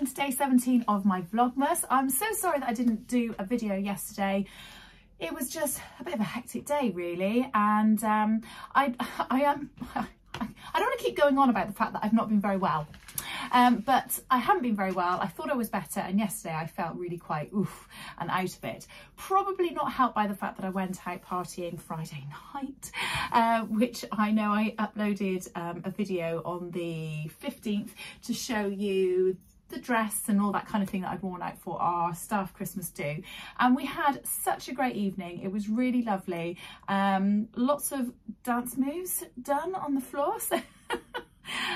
welcome to day 17 of my Vlogmas. I'm so sorry that I didn't do a video yesterday. It was just a bit of a hectic day really, and I don't want to keep going on about the fact that I've not been very well, but I haven't been very well. I thought I was better, and yesterday I felt really quite oof and out of it. Probably not helped by the fact that I went out partying Friday night, which I know I uploaded a video on the 15th to show you the dress and all that kind of thing that I'd worn out for our staff Christmas do, and we had such a great evening. It was really lovely. Lots of dance moves done on the floor, so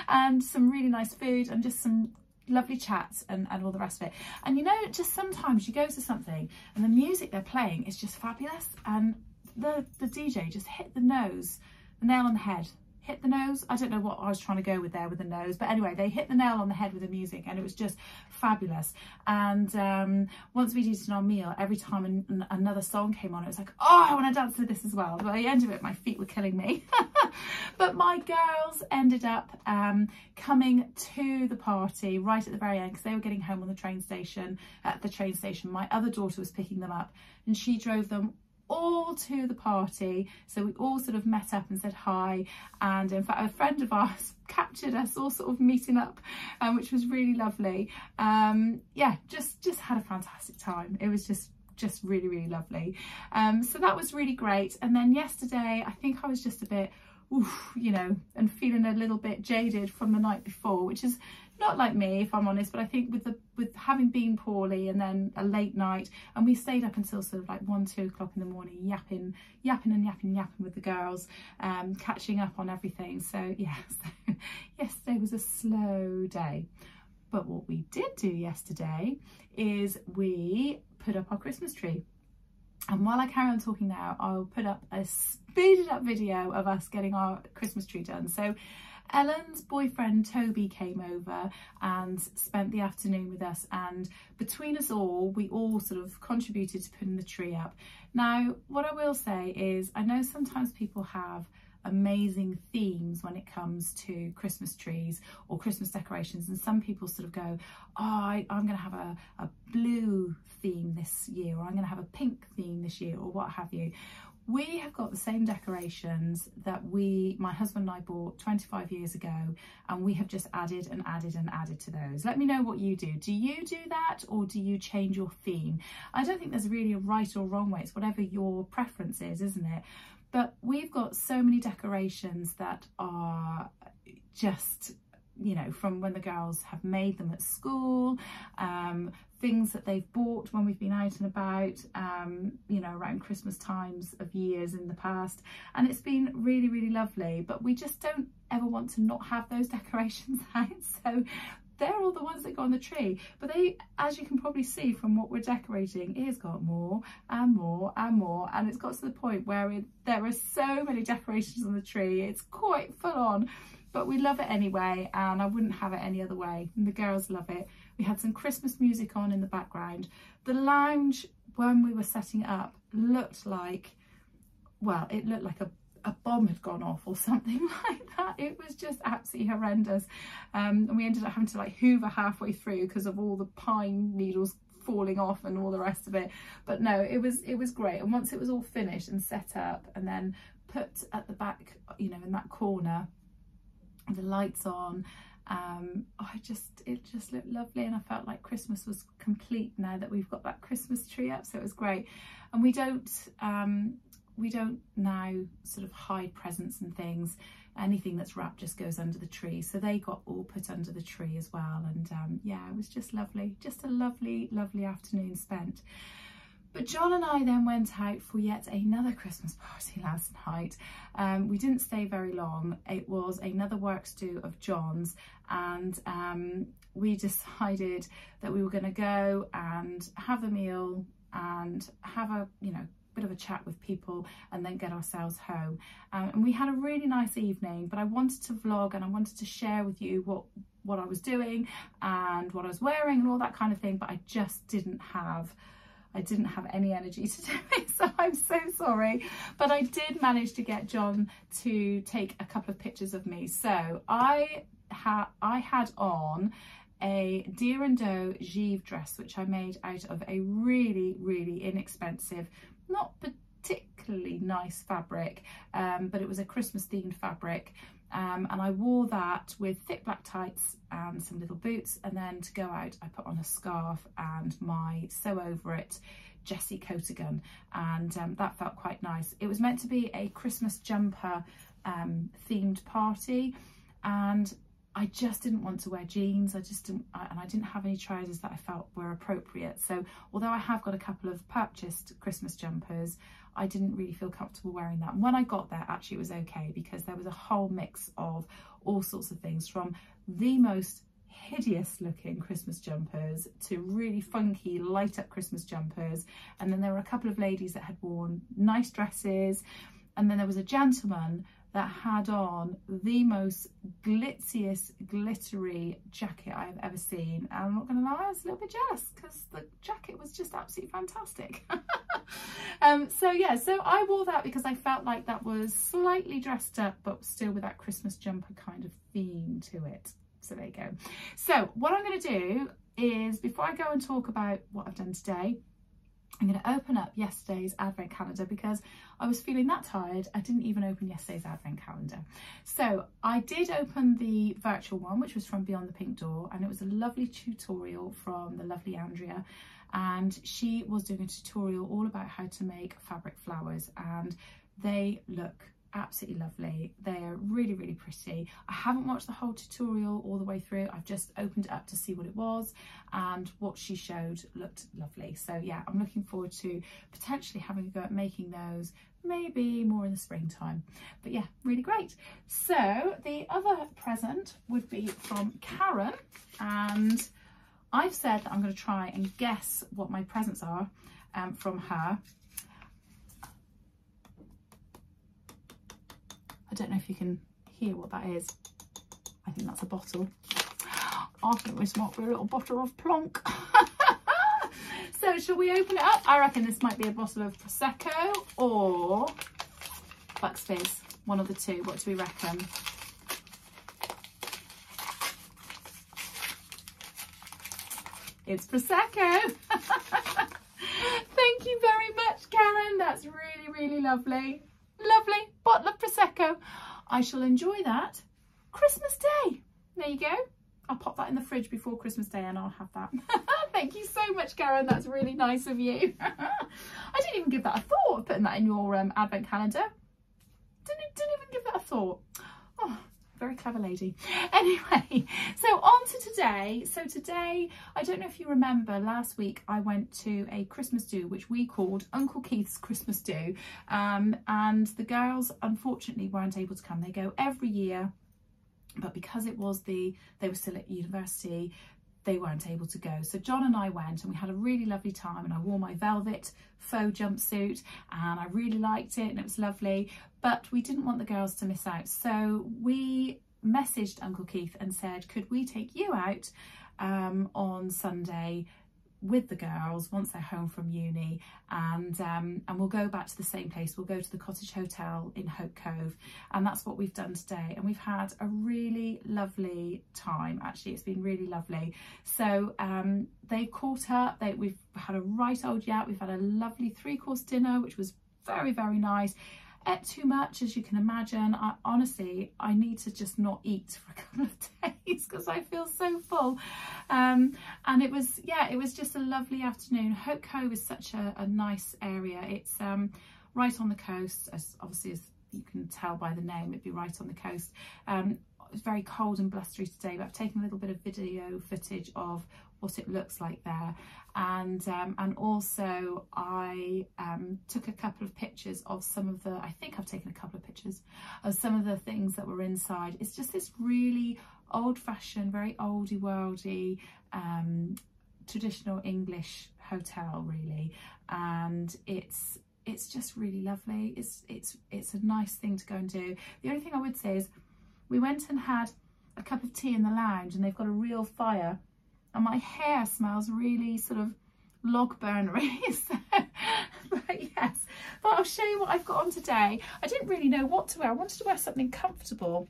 and some really nice food and just some lovely chats and all the rest of it. And you know, just sometimes you go to something and the music they're playing is just fabulous, and the DJ just hit the nail on the head. Hit the nose. I don't know what I was trying to go with there with the nose, but anyway, they hit the nail on the head with the music, and it was just fabulous. And once we'd eaten our meal, every time another song came on, it was like, oh, I want to dance to this as well. But at the end of it, my feet were killing me. But my girls ended up coming to the party right at the very end, because they were getting home on the train station. At the train station, my other daughter was picking them up, and she drove them all to the party, so we all sort of met up and said hi, and in fact a friend of ours captured us all sort of meeting up, which was really lovely. Yeah, just had a fantastic time. It was just really lovely. So that was really great. And then yesterday I think I was just a bit you know, and feeling a little bit jaded from the night before, which is not like me, if I'm honest, but I think with having been poorly and then a late night, and we stayed up until sort of like 1-2 o'clock in the morning yapping with the girls, catching up on everything. So yeah, so yesterday was a slow day. But what we did do yesterday is we put up our Christmas tree. And while I carry on talking now, I'll put up a speeded up video of us getting our Christmas tree done. So Ellen's boyfriend Toby came over and spent the afternoon with us, and between us all, we all sort of contributed to putting the tree up. Now, what I will say is, I know sometimes people have amazing themes when it comes to Christmas trees or Christmas decorations, and some people sort of go, oh, I'm going to have a blue theme this year, or I'm going to have a pink theme this year, or what have you. We have got the same decorations that my husband and I bought 25 years ago, and we have just added and added and added to those. Let me know what you do. Do you do that, or do you change your theme? I don't think there's really a right or wrong way. It's whatever your preference is, isn't it? But we've got so many decorations that are just, you know, from when the girls have made them at school, things that they've bought when we've been out and about, you know, around Christmas times of years in the past. And it's been really lovely, but we just don't ever want to not have those decorations out. So they're all the ones that go on the tree, but they, as you can probably see from what we're decorating, it has got more and more and more, and it's got to the point where there are so many decorations on the tree, it's quite full on, but we love it anyway, and I wouldn't have it any other way, and the girls love it. We had some Christmas music on in the background. The lounge, when we were setting it up, looked like, well, it looked like a bomb had gone off or something like that. It was just absolutely horrendous, and we ended up having to like hoover halfway through because of all the pine needles falling off and all the rest of it. But no, it was great. And once it was all finished and set up and then put at the back, you know, in that corner, the lights on, it just looked lovely, and I felt like Christmas was complete now that we've got that Christmas tree up. So it was great. And we don't now sort of hide presents and things. Anything that's wrapped just goes under the tree, so they got all put under the tree as well. And yeah, it was just lovely, just a lovely afternoon spent. But John and I then went out for yet another Christmas party last night. We didn't stay very long. It was another works do of John's, and we decided that we were going to go and have the meal and have a, you know, bit of a chat with people and then get ourselves home. And we had a really nice evening, but I wanted to vlog and I wanted to share with you what I was doing and what I was wearing and all that kind of thing, but I just didn't have any energy to do it, so I'm so sorry. But I did manage to get John to take a couple of pictures of me. So I had on a deer and doe Givre dress, which I made out of a really, really inexpensive, not particularly nice fabric, but it was a Christmas themed fabric. And I wore that with thick black tights and some little boots, and then to go out I put on a scarf and my Sew Over It Jessie Coatigan, and that felt quite nice. It was meant to be a Christmas jumper themed party, and I just didn't want to wear jeans. I didn't have any trousers that I felt were appropriate. So although I have got a couple of purchased Christmas jumpers, I didn't really feel comfortable wearing that. And when I got there, actually it was okay, because there was a whole mix of all sorts of things, from the most hideous looking Christmas jumpers to really funky light up Christmas jumpers. And then there were a couple of ladies that had worn nice dresses. And then there was a gentleman that had on the most glitziest, glittery jacket I have ever seen. And I'm not gonna lie, I was a little bit jealous because the jacket was just absolutely fantastic. So yeah, so I wore that because I felt like that was slightly dressed up, but still with that Christmas jumper kind of theme to it. So there you go. So what I'm gonna do is, before I go and talk about what I've done today, I'm going to open up yesterday's advent calendar, because I was feeling that tired I didn't even open yesterday's advent calendar. So I did open the virtual one, which was from Beyond the Pink Door, and it was a lovely tutorial from the lovely Andrea, and she was doing a tutorial all about how to make fabric flowers, and they look absolutely lovely. They're really, really pretty. I haven't watched the whole tutorial all the way through. I've just opened it up to see what it was, and what she showed looked lovely. So yeah, I'm looking forward to potentially having a go at making those, maybe more in the springtime. But yeah, really great. So the other present would be from Karen, and I've said that I'm going to try and guess what my presents are from her. I don't know if you can hear what that is. I think that's a bottle. I think this might be a little bottle of Plonk. So shall we open it up? I reckon this might be a bottle of Prosecco or Bucks Fizz. One of the two. What do we reckon? It's Prosecco. Thank you very much, Karen. That's really, really lovely. Lovely bottle of Prosecco. I shall enjoy that Christmas Day. There you go. I'll pop that in the fridge before Christmas Day and I'll have that. Thank you so much, Karen. That's really nice of you. I didn't even give that a thought of putting that in your advent calendar. Didn't even give that a thought. Oh, very clever lady. Anyway, so on to today. So today, I don't know if you remember, last week I went to a Christmas do, which we called Uncle Keith's Christmas do, and the girls unfortunately weren't able to come. They go every year, but because it was they were still at university, they weren't able to go. So John and I went, and we had a really lovely time, and I wore my velvet faux jumpsuit and I really liked it and it was lovely, but we didn't want the girls to miss out. So we messaged Uncle Keith and said, could we take you out on Sunday with the girls once they're home from uni, and we'll go back to the same place. We'll go to the Cottage Hotel in Hotco, and that's what we've done today, and we've had a really lovely time. Actually, it's been really lovely. So they caught up, we've had a right old yap, we've had a lovely 3-course dinner, which was very, very nice. Ate too much, as you can imagine. Honestly, I need to just not eat for a couple of days because I feel so full. And it was just a lovely afternoon. Hotco is such a nice area. It's right on the coast, as obviously as you can tell by the name, it'd be right on the coast. It's very cold and blustery today, but I've taken a little bit of video footage of what it looks like there, and also I took a couple of pictures of some of the, I think I've taken a couple of pictures of some of the things that were inside. It's just this really old-fashioned, very oldie worldy traditional English hotel, really, and it's just really lovely. It's a nice thing to go and do. The only thing I would say is we went and had a cup of tea in the lounge, and they've got a real fire, and my hair smells really sort of log burnery. So, but yes, but I'll show you what I've got on today. I didn't really know what to wear. I wanted to wear something comfortable.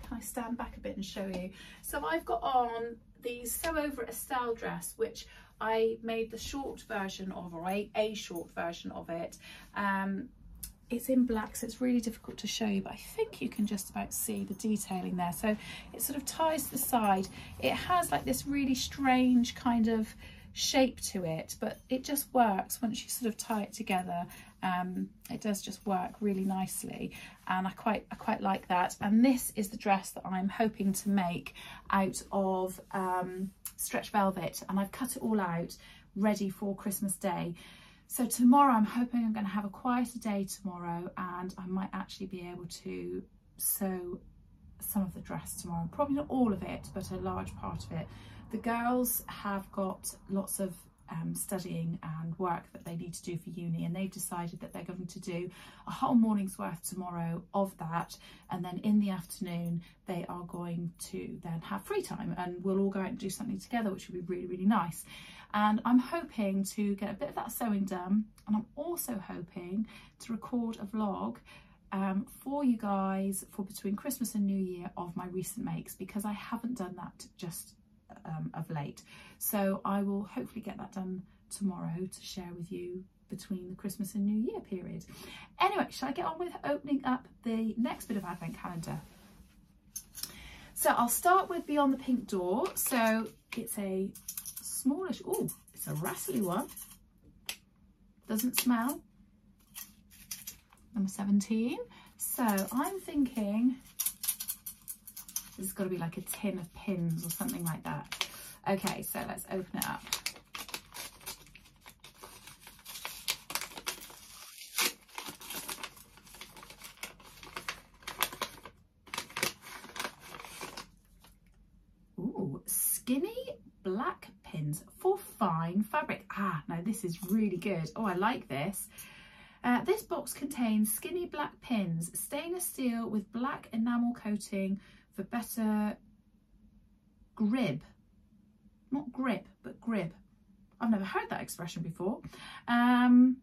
Can I stand back a bit and show you? So I've got on the Sew Over Estelle dress, which I made the short version of, or a short version of it. It's in black, so it's really difficult to show you, but I think you can just about see the detailing there. So it sort of ties to the side. It has like this really strange kind of shape to it, but it just works once you sort of tie it together. It does just work really nicely, and I quite like that. And this is the dress that I'm hoping to make out of stretch velvet, and I've cut it all out ready for Christmas Day. So tomorrow I'm hoping I'm going to have a quieter day tomorrow, and I might actually be able to sew some of the dress tomorrow. Probably not all of it, but a large part of it. The girls have got lots of studying and work that they need to do for uni, and they've decided that they're going to do a whole morning's worth tomorrow of that, and then in the afternoon they are going to then have free time, and we'll all go out and do something together, which would be really, really nice. And I'm hoping to get a bit of that sewing done, and I'm also hoping to record a vlog for you guys for between Christmas and New Year of my recent makes, because I haven't done that just of late. So I will hopefully get that done tomorrow to share with you between the Christmas and New Year period. Anyway, shall I get on with opening up the next bit of advent calendar? So I'll start with Beyond the Pink Door. So it's a smallish, oh, it's a rustly one. Doesn't smell. Number 17. So I'm thinking this has got to be like a tin of pins or something like that. Okay, so let's open it up. Ooh, skinny black pins for fine fabric. Ah, now this is really good. Oh, I like this. This box contains skinny black pins, stainless steel with black enamel coating for better grip. Not grip, but grip. I've never heard that expression before. Right,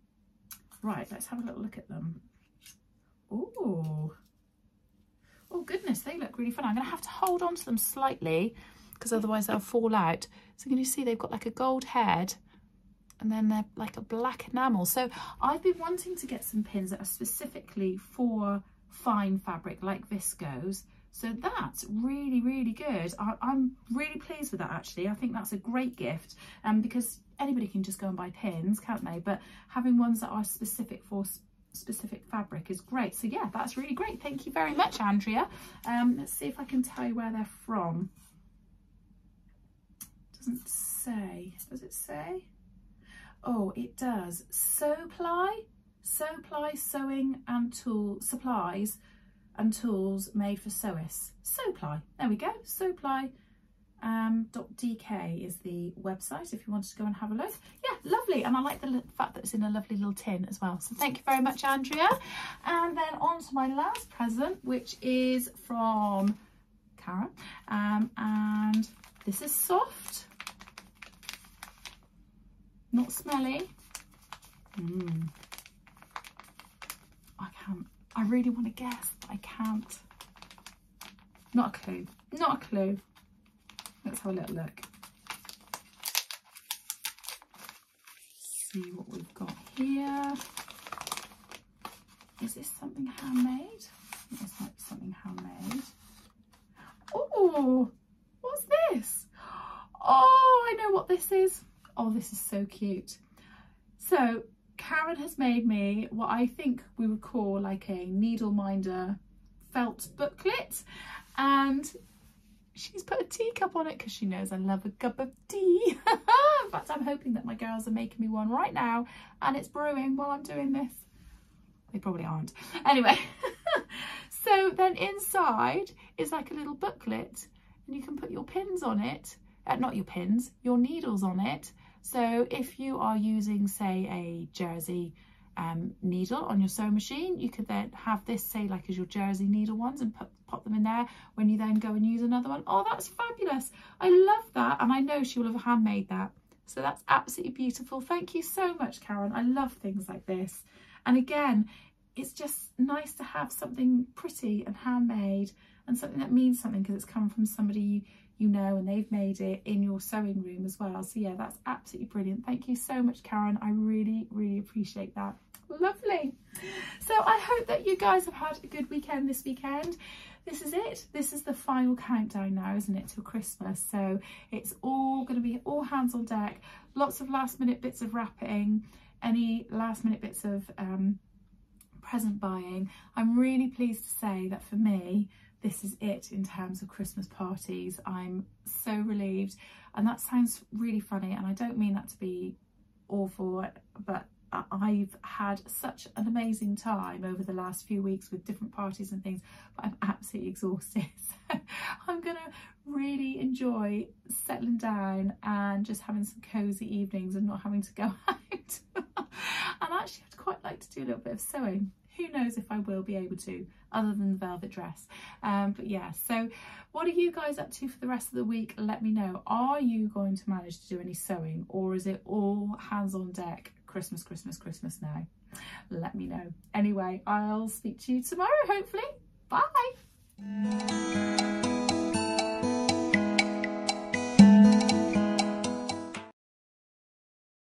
let's have a little look at them. Ooh. Oh goodness, they look really fun. I'm going to have to hold on to them slightly because otherwise they'll fall out. So can you see they've got like a gold head, and then they're like a black enamel. So I've been wanting to get some pins that are specifically for fine fabric like viscose. So that's really, really good. I'm really pleased with that, actually. I think that's a great gift, because anybody can just go and buy pins, can't they? But having ones that are specific for specific fabric is great. So yeah, that's really great. Thank you very much, Andrea. Let's see if I can tell you where they're from. Doesn't say. Does it say? Oh, it does. Supply sewing and tool supplies and tools made for sewists. Sewply, there we go. Sewply.dk is the website if you wanted to go and have a look. Yeah, lovely. And I like the fact that it's in a lovely little tin as well. So thank you very much, Andrea. And then on to my last present, which is from Karen. And this is soft, not smelly. I really want to guess, but I can't. Not a clue. Not a clue. Let's have a little look. See what we've got here. Is this something handmade? This might be something handmade. Oh, what's this? Oh, I know what this is. Oh, this is so cute. So Karen has made me what I think we would call like a needle minder felt booklet, and she's put a teacup on it because she knows I love a cup of tea. In fact, I'm hoping that my girls are making me one right now and it's brewing while I'm doing this. They probably aren't. Anyway, so then inside is like a little booklet, and you can put your pins on it. Not your pins, your needles on it. So if you are using, say, a jersey needle on your sewing machine, you could then have this, say, like as your jersey needle ones, and pop them in there when you then go and use another one. Oh, that's fabulous. I love that. And I know she will have handmade that. So that's absolutely beautiful. Thank you so much, Karen. I love things like this. And again, it's just nice to have something pretty and handmade and something that means something because it's come from somebody you know, and they've made it in your sewing room as well. So yeah, that's absolutely brilliant. Thank you so much, Karen. I really, really appreciate that. Lovely. So I hope that you guys have had a good weekend this weekend. This is it. This is the final countdown now, isn't it, till Christmas? So it's all going to be all hands on deck. Lots of last minute bits of wrapping, any last minute bits of present buying. I'm really pleased to say that for me, this is it in terms of Christmas parties. I'm so relieved, and that sounds really funny, and I don't mean that to be awful, but I've had such an amazing time over the last few weeks with different parties and things, but I'm absolutely exhausted. So I'm gonna really enjoy settling down and just having some cozy evenings and not having to go out. And actually I'd quite like to do a little bit of sewing. Who knows if I will be able to, other than the velvet dress. But yeah, so what are you guys up to for the rest of the week? Let me know. Are you going to manage to do any sewing, or is it all hands on deck, Christmas, Christmas, Christmas now? Let me know. Anyway, I'll speak to you tomorrow, hopefully. Bye.